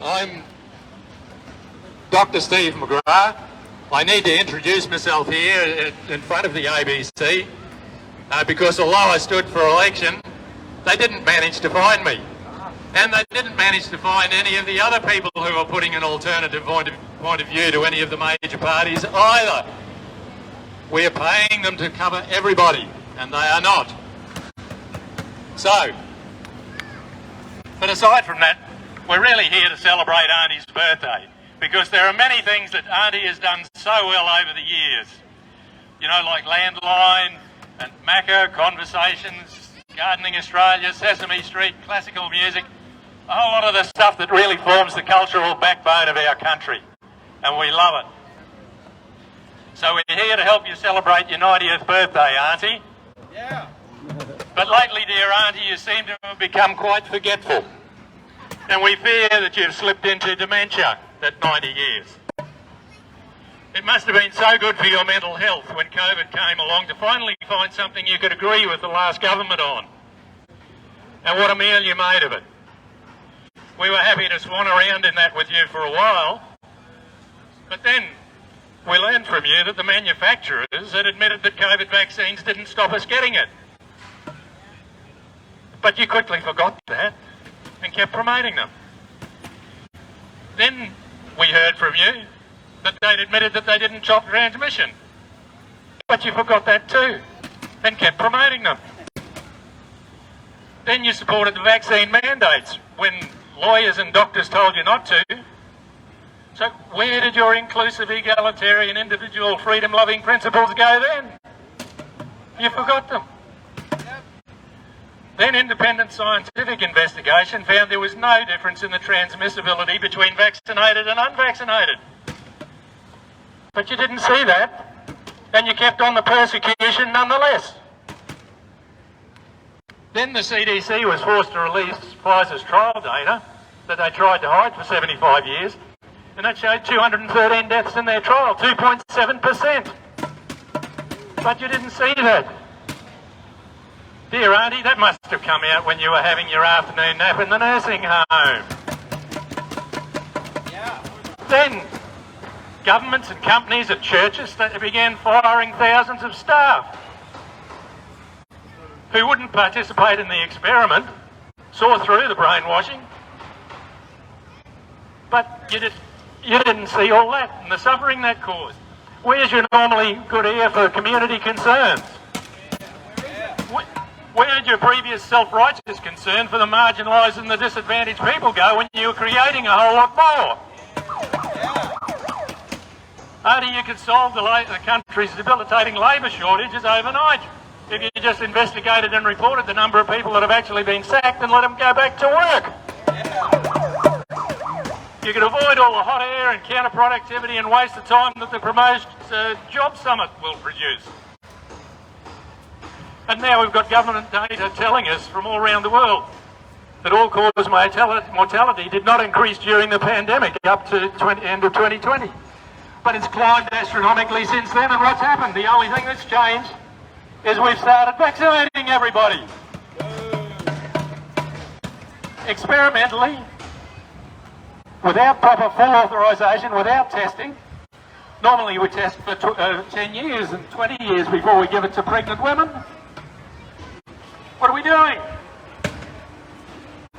I'm Dr. Steve McGrath. I need to introduce myself here in front of the ABC because although I stood for election, they didn't manage to find me. And they didn't manage to find any of the other people who are putting an alternative point of view to any of the major parties either. We're paying them to cover everybody, and they are not. So, but aside from that, we're really here to celebrate Auntie's birthday, because there are many things that Auntie has done so well over the years. You know, like Landline and Macca, Conversations, Gardening Australia, Sesame Street, classical music, a whole lot of the stuff that really forms the cultural backbone of our country, and we love it. So we're here to help you celebrate your 90th birthday, Auntie. Yeah. But lately, dear Auntie, you seem to have become quite forgetful, and we fear that you've slipped into dementia at 90 years. It must have been so good for your mental health when COVID came along to finally find something you could agree with the last government on. And what a meal you made of it. We were happy to swan around in that with you for a while, but then we learned from you that the manufacturers had admitted that COVID vaccines didn't stop us getting it. But you quickly forgot that and kept promoting them. Then we heard from you that they'd admitted that they didn't stop transmission. But you forgot that too and kept promoting them. Then you supported the vaccine mandates when lawyers and doctors told you not to. So where did your inclusive, egalitarian, individual, freedom-loving principles go then? You forgot them. Then independent scientific investigation found there was no difference in the transmissibility between vaccinated and unvaccinated. But you didn't see that, and you kept on the persecution nonetheless. Then the CDC was forced to release Pfizer's trial data that they tried to hide for 75 years, and that showed 213 deaths in their trial, 2.7%. But you didn't see that. Dear Auntie, that must have come out when you were having your afternoon nap in the nursing home. Yeah. Then, governments and companies and churches began firing thousands of staff who wouldn't participate in the experiment, saw through the brainwashing, but you didn't see all that and the suffering that caused. Where's your normally good ear for community concerns? Where did your previous self-righteous concern for the marginalised and the disadvantaged people go when you were creating a whole lot more? Auntie, you could solve the country's debilitating labour shortages overnight if you just investigated and reported the number of people that have actually been sacked and let them go back to work. You could avoid all the hot air and counterproductivity and waste of time that the proposed job summit will produce. And now we've got government data telling us from all around the world that all-cause mortality did not increase during the pandemic up to end of 2020. But it's climbed astronomically since then, and what's happened? The only thing that's changed is we've started vaccinating everybody. Experimentally, without proper full authorisation, without testing. Normally we test for 10 years and 20 years before we give it to pregnant women. What are we doing?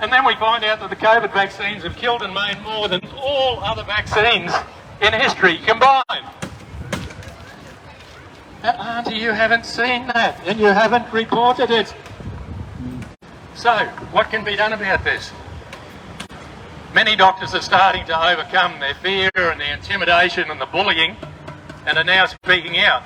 And then we find out that the COVID vaccines have killed and maimed more than all other vaccines in history combined. Now, Auntie, you haven't seen that and you haven't reported it. So, what can be done about this? Many doctors are starting to overcome their fear and their intimidation and the bullying and are now speaking out,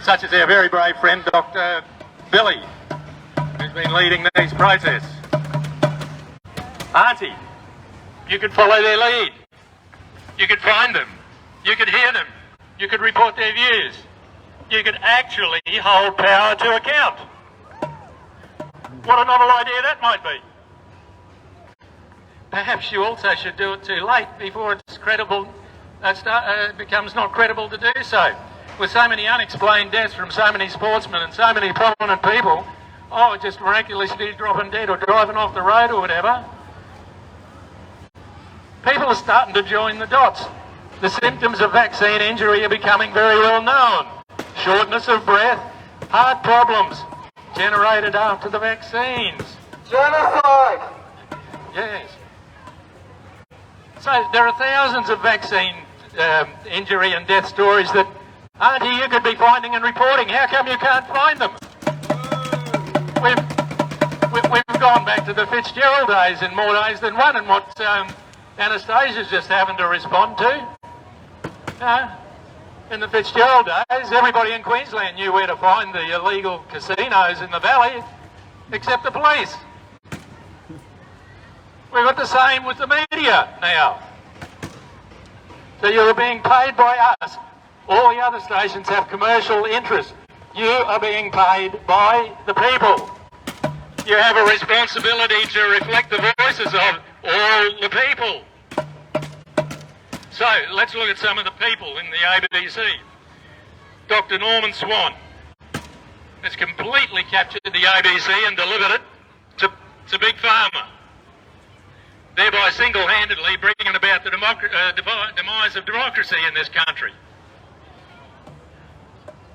such as our very brave friend Dr. Billy, who's been leading these protests. Auntie, you could follow their lead. You could find them. You could hear them. You could report their views. You could actually hold power to account. What a novel idea that might be. Perhaps you also should do it too late before it's credible, becomes not credible to do so. With so many unexplained deaths from so many sportsmen and so many prominent people, just miraculously dropping dead or driving off the road or whatever. People are starting to join the dots. The symptoms of vaccine injury are becoming very well known. Shortness of breath, heart problems generated after the vaccines. Genocide! Yes. So there are thousands of vaccine injury and death stories that Auntie you could be finding and reporting. How come you can't find them? We've gone back to the Fitzgerald days in more ways than one, and what Anastasia's just having to respond to. In the Fitzgerald days, everybody in Queensland knew where to find the illegal casinos in the valley, except the police. We've got the same with the media now. So you're being paid by us. All the other stations have commercial interest. You are being paid by the people. You have a responsibility to reflect the voices of all the people. So let's look at some of the people in the ABC. Dr. Norman Swan has completely captured the ABC and delivered it to Big Pharma, thereby single-handedly bringing about the demise of democracy in this country.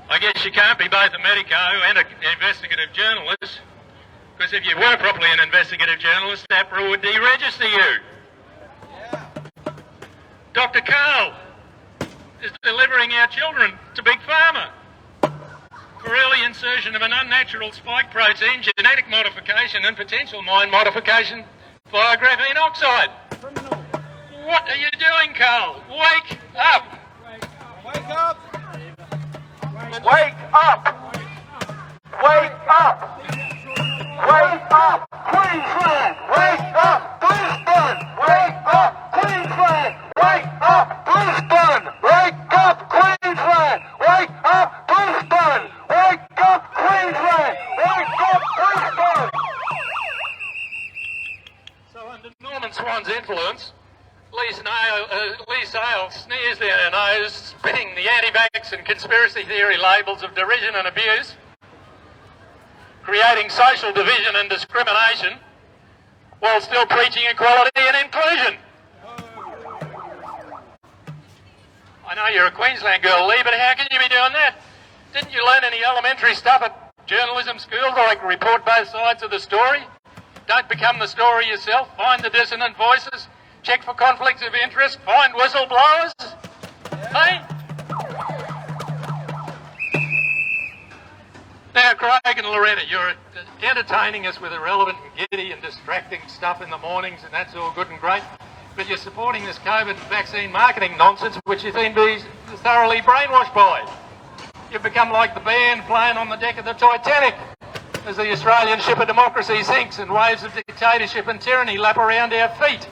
I guess you can't be both a medico and an investigative journalist, because if you were properly an investigative journalist, APRA would deregister you. Dr. Carl is delivering our children to Big Pharma for early insertion of an unnatural spike protein, genetic modification and potential mine modification via graphene oxide. What are you doing, Carl? Wake up! Wake up! Wake up! Wake up! Wake up! Queensland! Wake up! Brisbane! Wake up! Queensland! Wake up! Brisbane! Wake up! Queensland! Wake up! Brisbane! Wake up! Queensland! Wake up! Brisbane! So under Norman Swan's influence, Lee Sale sneers down her nose, spitting the anti-vax and conspiracy theory labels of derision and abuse, creating social division and discrimination, while still preaching equality and inclusion. I know you're a Queensland girl, Lee, but how can you be doing that? Didn't you learn any elementary stuff at journalism school, like report both sides of the story? Don't become the story yourself, find the dissonant voices, check for conflicts of interest, find whistleblowers. Hey? Now, Craig and Loretta, you're entertaining us with irrelevant and giddy and distracting stuff in the mornings, and that's all good and great, but you're supporting this COVID vaccine marketing nonsense, which you seem to be thoroughly brainwashed by. You've become like the band playing on the deck of the Titanic as the Australian ship of democracy sinks and waves of dictatorship and tyranny lap around our feet.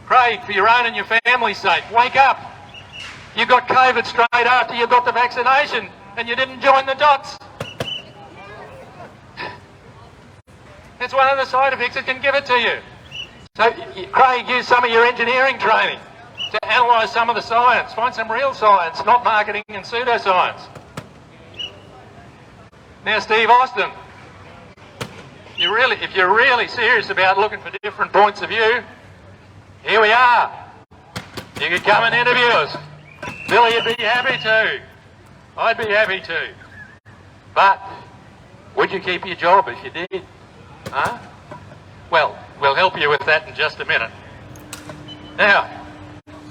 Craig, for your own and your family's sake, wake up. You got COVID straight after you got the vaccination and you didn't join the dots. That's one of the side effects that can give it to you. So, Craig, use some of your engineering training to analyse some of the science. Find some real science, not marketing and pseudoscience. Now, Steve Austin, if you're really serious about looking for different points of view, here we are. You could come and interview us. Billy would be happy to. I'd be happy to. But would you keep your job if you did? Huh? Well, we'll help you with that in just a minute. Now,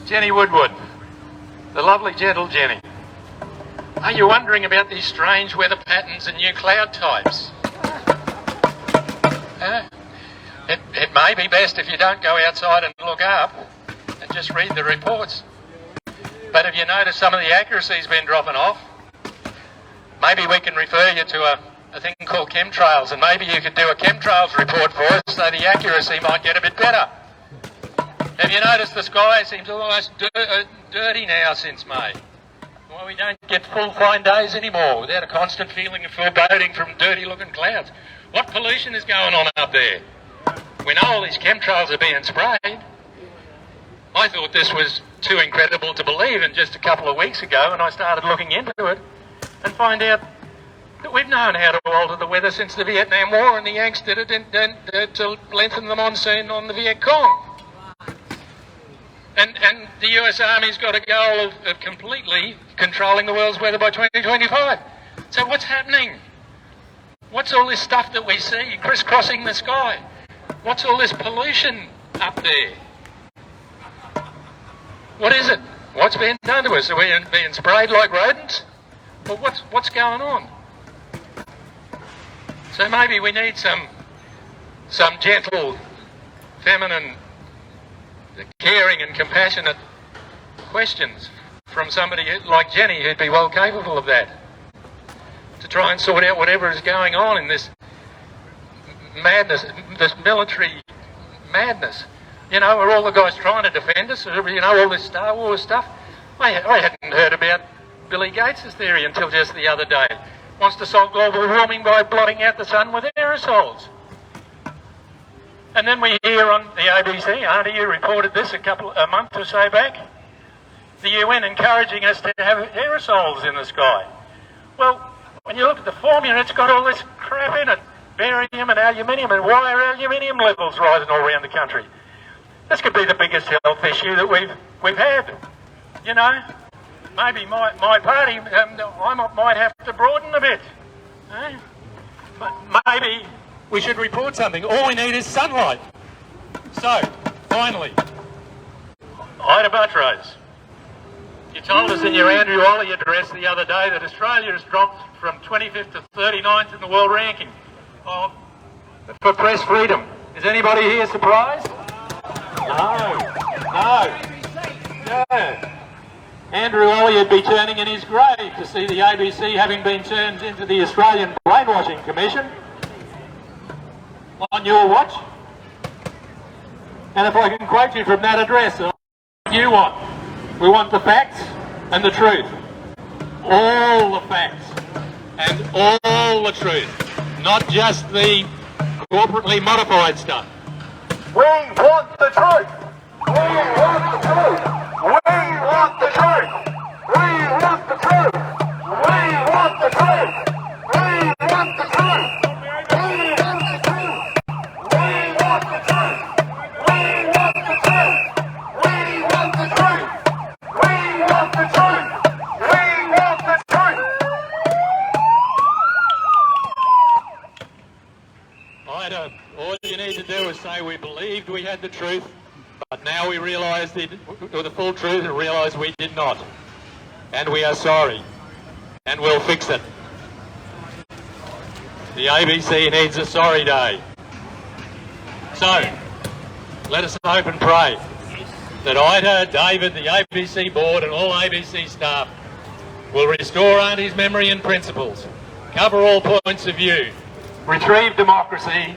Jenny Woodward, the lovely, gentle Jenny. Are you wondering about these strange weather patterns and new cloud types? It may be best if you don't go outside and look up and just read the reports. But if you notice some of the accuracy's been dropping off, maybe we can refer you to a thing called chemtrails, and maybe you could do a chemtrails report for us so the accuracy might get a bit better. Have you noticed the sky seems almost dirty now since May? Well, we don't get full fine days anymore without a constant feeling of foreboding from dirty-looking clouds. What pollution is going on up there? We know all these chemtrails are being sprayed. I thought this was too incredible to believe, and just a couple of weeks ago, and I started looking into it and find out We've known how to alter the weather since the Vietnam War, and the Yanks did it to lengthen the monsoon on the Viet Cong. And the US Army's got a goal of completely controlling the world's weather by 2025. So what's happening? What's all this stuff that we see crisscrossing the sky? What's all this pollution up there? What is it? What's being done to us? Are we being sprayed like rodents? Well, what's going on? So maybe we need some gentle, feminine, caring and compassionate questions from somebody like Jenny, who'd be well capable of that, to try and sort out whatever is going on in this madness, this military madness. You know, are all the guys trying to defend us? You know, all this Star Wars stuff? I hadn't heard about Billy Gates' theory until just the other day. Wants to solve global warming by blotting out the sun with aerosols. And then we hear on the ABC, Auntie, you reported this a month or so back, the UN encouraging us to have aerosols in the sky. Well, when you look at the formula, it's got all this crap in it, barium and aluminium, and why are aluminium levels rising all around the country? This could be the biggest health issue that we've had, you know. Maybe my party, I might have to broaden a bit. Eh? Maybe we should report something. All we need is sunlight. So, finally, Ida Buttrose, you told us in your Andrew Olley address the other day that Australia has dropped from 25th to 39th in the world ranking for press freedom. Is anybody here surprised? No. Yeah. Andrew Olley would be turning in his grave to see the ABC having been turned into the Australian Brainwashing Commission on your watch. And if I can quote you from that address, what you want? We want the facts and the truth. All the facts and all the truth. Not just the corporately modified stuff. We want the truth. We want the truth. We want the truth. We want the truth. We want the truth. We want the truth. We want the truth. We want the truth. We want the truth. We want the truth. We want the truth. We want the truth. Ida, all you need to do is say we believed we had the truth, but now we realise the full truth and realise we did not. And we are sorry. And we'll fix it. The ABC needs a sorry day. So, let us hope and pray that Ida, David, the ABC board and all ABC staff will restore Auntie's memory and principles, cover all points of view, retrieve democracy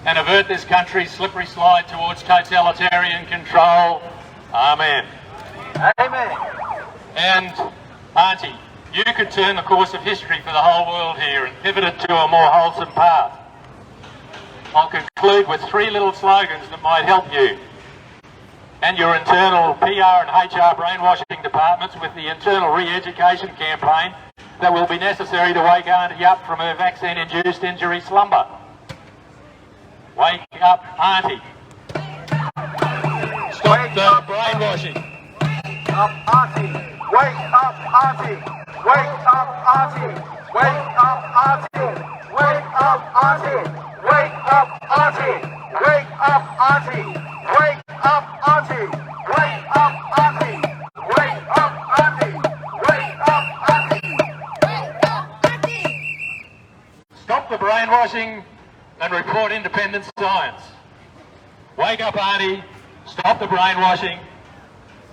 and avert this country's slippery slide towards totalitarian control. Amen. Amen. And, Auntie, you could turn the course of history for the whole world here and pivot it to a more wholesome path. I'll conclude with 3 little slogans that might help you and your internal PR and HR brainwashing departments with the internal re-education campaign that will be necessary to wake Auntie up from her vaccine-induced injury slumber. Wake up, Auntie. Stop the brainwashing. Up, Auntie. Wake up, Auntie. Wake up, Auntie. Wake up, Auntie. Wake up, Auntie. Wake up, Auntie. Wake up, Auntie. Wake up, Auntie. Wake up, Auntie. Wake up, Auntie. Wake up, Auntie. Wake up, Auntie. Stop the brainwashing and report independent science. Wake up, Auntie. Stop the brainwashing.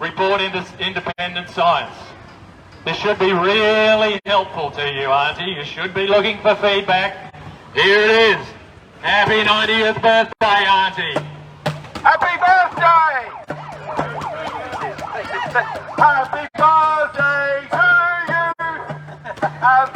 Report independent science. This should be really helpful to you, Auntie. You should be looking for feedback. Here it is. Happy 90th birthday, Auntie. Happy birthday! Happy birthday to you! Happy